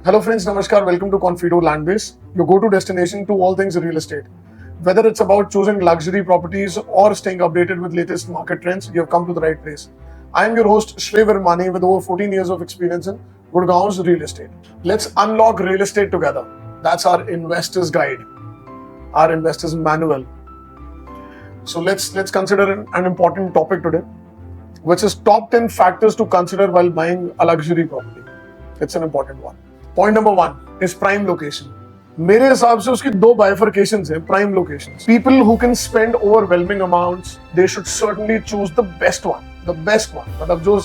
Hello friends, Namaskar, welcome to Confido Landbase, your go-to destination to all things real estate. Whether it's about choosing luxury properties or staying updated with latest market trends, you have come to the right place. I am your host, Shrey Vermani, with over 14 years of experience in Gurgaon's real estate. Let's unlock real estate together. That's our investor's guide, our investor's manual. So let's consider an important topic today, which is top 10 factors to consider while buying a luxury property. It's an important one. Point number 1 is prime location. मेरे हिसाब से उसकी दो bifurcations हैं, prime locations. People who can spend overwhelming amounts, they should certainly choose the best one. मतलब जो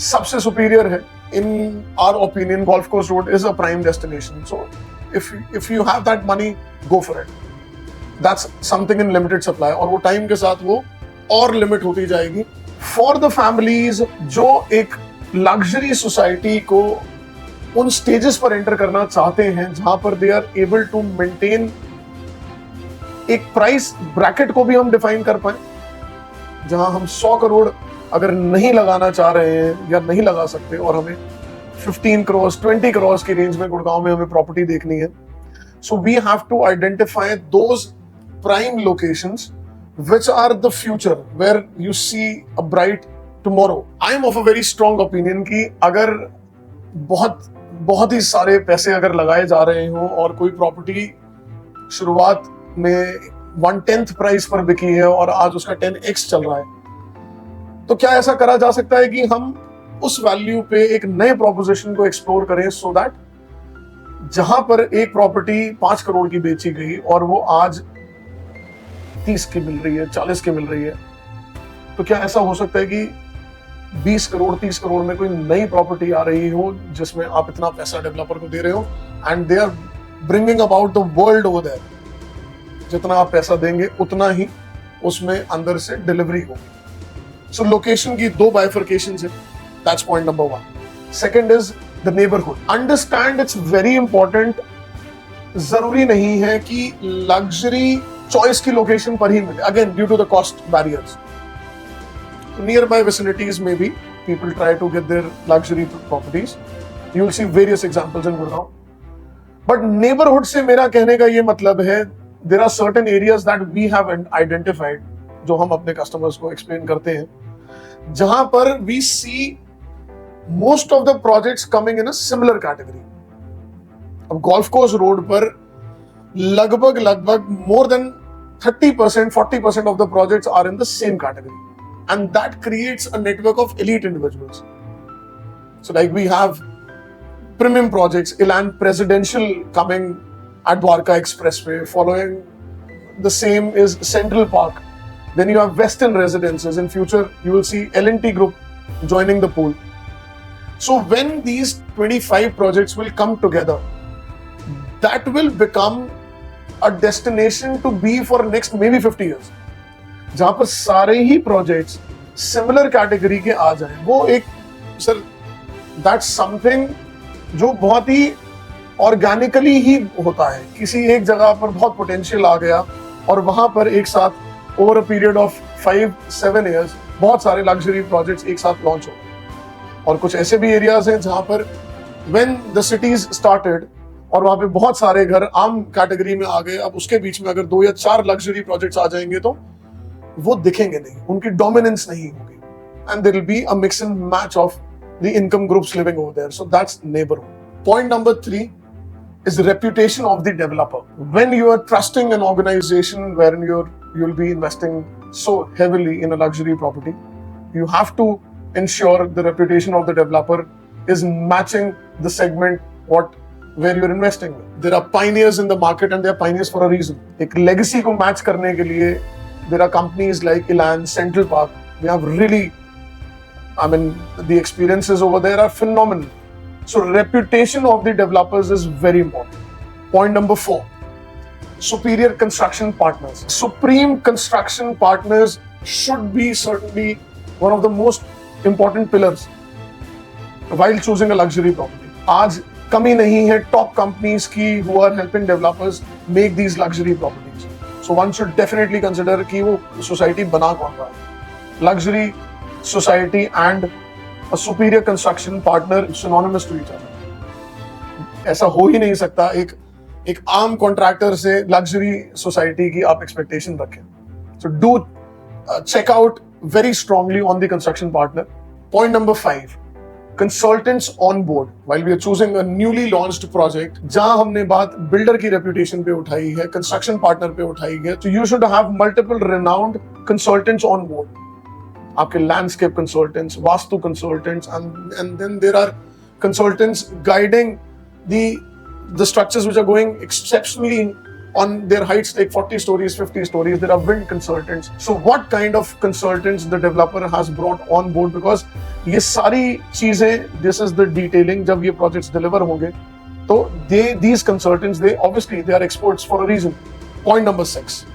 सबसे superior है. In our opinion, Golf Course Road is a prime destination. So if you have that money, go for it. That's something in limited supply. और वो time के साथ वो और limit होती जाएगी. For the families जो एक luxury society को उन स्टेजेस पर एंटर करना चाहते हैं जहां पर they are able to maintain एक प्राइस ब्रैकेट को भी हम डिफाइन कर पाए, जहां हम 100 करोड़ अगर नहीं लगाना चाह रहे हैं या नहीं लगा सकते और हमें 15 करोड़ 20 करोड़ की रेंज में गुड़गांव में हमें प्रॉपर्टी देखनी है. So we have to identify those prime locations which are the future where you see a bright tomorrow. I am of a very strong opinion कि अगर बहुत ही सारे पैसे अगर लगाए जा रहे हों और कोई प्रॉपर्टी शुरुआत में 1/10 प्राइस पर बिकी है और आज उसका 10x चल रहा है, तो क्या ऐसा करा जा सकता है कि हम उस वैल्यू पे एक नए प्रोपोजिशन को एक्सप्लोर करें, सो दैट जहां पर एक प्रॉपर्टी 5 करोड़ की बेची गई और वो आज 30 की मिल रही है, 40 की मिल रही है, तो क्या ऐसा हो सकता है कि 20 करोड़ 30 करोड़ में कोई नई प्रॉपर्टी आ रही हो जिसमें आप इतना पैसा डेवलपर को दे रहे हो and they are bringing about the world over there. जितना आप पैसा देंगे उतना ही उसमें अंदर से डिलीवरी होगी. सो लोकेशन की दो बाइफर्केशंस है. That's point number 1. Second is the neighbourhood. Understand, it's very important. जरूरी नहीं है कि लग्जरी चॉइस की लोकेशन पर ही मिले, again due to the cost barriers. Nearby vicinities, maybe people try to get their luxury properties. You will see various examples in Gurgaon. But neighborhood से मेरा कहने का ये मतलब है, there are certain areas that we have identified, जो हम अपने customers को explain करते हैं, जहां पर we see most of the projects coming in a similar category. अब Golf Course Road पर लगभग more than 30% 40% of the projects are in the same category. And that creates a network of elite individuals. So like we have premium projects, Elan Presidential coming at Dwarka Expressway, following the same is Central Park. Then you have Western Residences. In future, you will see L&T Group joining the pool. So when these 25 projects will come together, that will become a destination to be for next maybe 50 years. जहां पर सारे ही projects similar category के आ जाएं, वो एक sir that's something जो बहुत ही organically ही होता है. किसी एक जगह पर बहुत पोटेंशियल आ गया और वहां पर एक साथ over a period of 5-7 years बहुत सारे लग्जरी प्रोजेक्ट्स एक साथ लॉन्च हो गए. और कुछ ऐसे भी एरियाज हैं जहां पर व्हेन द सिटीज स्टार्टेड और वहां पे बहुत सारे घर आम कैटेगरी में आ गए, अब उसके बीच में अगर 2 या 4 लग्जरी प्रोजेक्ट्स आ जाएंगे तो वो दिखेंगे नहीं, उनकी डोमिनेंस नहीं होगी, and there will be a mix and match of the income groups living over there. So that's neighbourhood. Point number 3 is the reputation of the developer. When you are trusting an organization wherein you'll be investing so heavily in a luxury property, you have to ensure the reputation of the developer is matching the segment where you're investing with. There are pioneers in the market and they are pioneers for a reason. एक legacy को match करने के लिए there are companies like Elan, Central Park. They have really, I mean, the experiences over there are phenomenal. So reputation of the developers is very important. Point number 4, superior construction partners. Supreme construction partners should be certainly one of the most important pillars while choosing a luxury property. आज कमी नहीं है top companies की who are helping developers make these luxury properties. So one should definitely consider कि वो society बना कौन रहा है. Luxury society and a superior construction partner synonymous to each other. ऐसा हो ही नहीं सकता एक आम कॉन्ट्रैक्टर से लग्जरी सोसाइटी की आप एक्सपेक्टेशन रखें. So do check out very strongly on the construction partner. Point number 5, consultants on board. While we are choosing a newly launched project, जहां हमने बात builder की reputation पे उठाई है, construction partner पे उठाई है, so you should have multiple renowned consultants on board. आपके landscape consultants, vastu consultants, and then there are consultants guiding the structures which are going exceptionally on their heights, like 40 stories, 50 stories. There are wind consultants. So what kind of consultants the developer has brought on board? Because ये सारी चीजें, this is the detailing, जब ये projects deliver होंगे, तो these consultants, they are experts for a reason. Point number 6,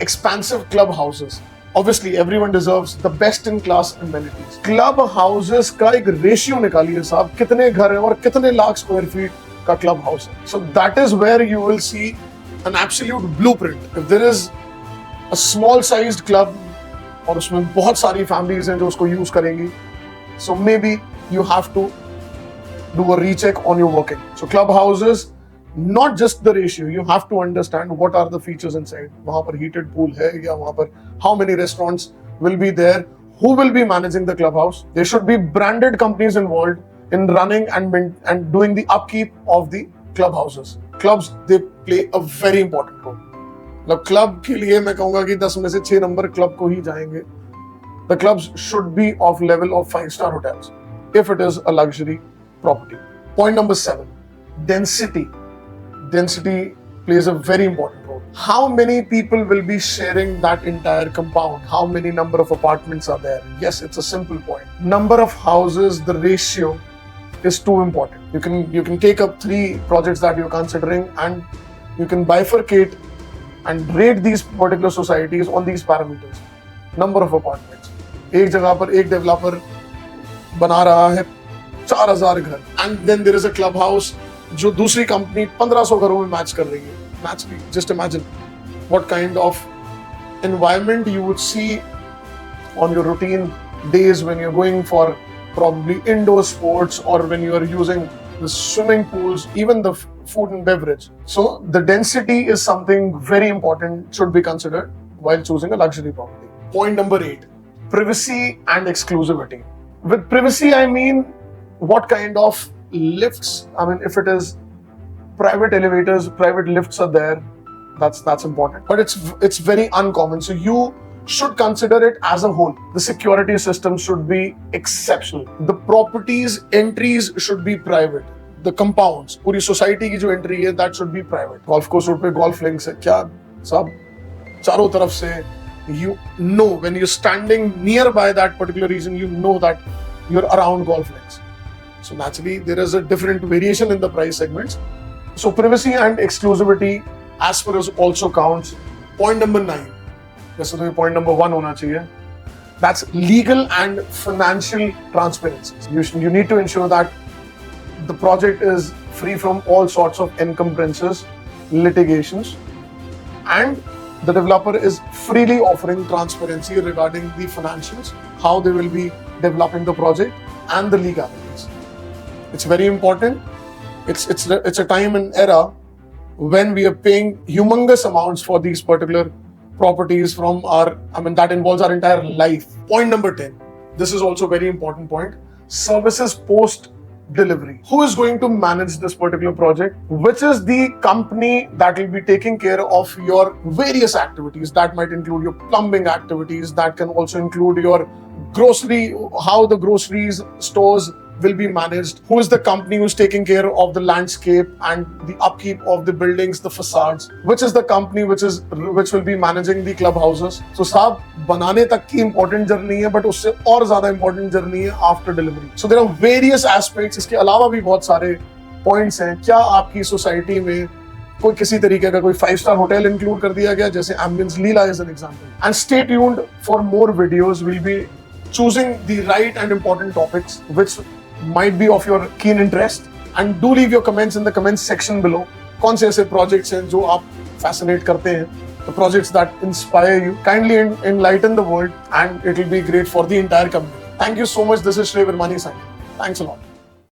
expansive club houses. Obviously everyone deserves the best in class amenities. Club houses का एक ratio निकालिए साहब, कितने घर हैं और कितने लाख square feet का club house है. So that is where you will see an absolute blueprint. If there is a small sized club और उसमें बहुत सारी families हैं जो उसको use करेंगी, so maybe you have to do a recheck on your working. So club houses, not just the ratio, you have to understand what are the features inside. वहाँ पर heated pool है या वहाँ पर how many restaurants will be there, who will be managing the clubhouse. There should be branded companies involved in running and doing the upkeep of the clubhouses. Clubs, they play a very important role. मतलब club के लिए मैं कहूँगा कि 10 में से 6 number club को ही जाएंगे. The clubs should be of level of 5-star hotels if it is a luxury property. Point number 7, density. Density plays a very important role. How many people will be sharing that entire compound? How many number of apartments are there? Yes, it's a simple point. Number of houses, the ratio is too important. You can take up 3 projects that you're considering and you can bifurcate and rate these particular societies on these parameters. Number of apartments. एक जगह पर एक developer बना रहा है 4000 घर and then there is a club house जो दूसरी कंपनी 1500 घरों में मैच कर रही है. Naturally, just imagine what kind of environment you would see on your routine days when you're going for probably indoor sports or when you are using the swimming pools, even the food and beverage. So the density is something very important, should be considered while choosing a luxury property. Point number 8, privacy and exclusivity. With privacy, I mean what kind of lifts. I mean, if it is private elevators, private lifts are there, that's important. But it's very uncommon. So you should consider it as a whole. The security system should be exceptional. The properties entries should be private. The compounds, पूरी society की जो entry है, that should be private. Golf course road पे golf links है, क्या सब चारों तरफ से, you know when you're standing nearby that particular region, you know that you're around golf links. So naturally there is a different variation in the price segments. So privacy and exclusivity as per us also counts. Point number 9. जैसे तो ये point number 1 होना चाहिए. That's legal and financial transparency. You need to ensure that the project is free from all sorts of encumbrances, litigations, and the developer is freely offering transparency regarding the financials, how they will be developing the project, and the legalities. It's very important. It's a time and era when we are paying humongous amounts for these particular properties from that involves our entire life. Point number 10. This is also a very important point. Services post delivery. Who is going to manage this particular project? Which is the company that will be taking care of your various activities? That might include your plumbing activities. That can also include your grocery, how the groceries stores will be managed. Who is the company who's taking care of the landscape and the upkeep of the buildings, the facades? Which is the company which will be managing the clubhouses? So साहब बनाने तक की important journey है, but उससे और ज़्यादा important journey है after delivery. So there are various aspects. इसके अलावा भी बहुत सारे points हैं. क्या आपकी society में कोई किसी तरीके का कोई 5-star hotel include कर दिया गया, जैसे Ambience Leela is an example. And stay tuned for more videos. We'll be choosing the right and important topics which might be of your keen interest, and do leave your comments in the comments section below. कौन से ऐसे projects हैं जो आप fascinate करते हैं? The projects that inspire you. Kindly enlighten the world, and it will be great for the entire community. Thank you so much. This is Shrey Virmani signing. Thanks a lot.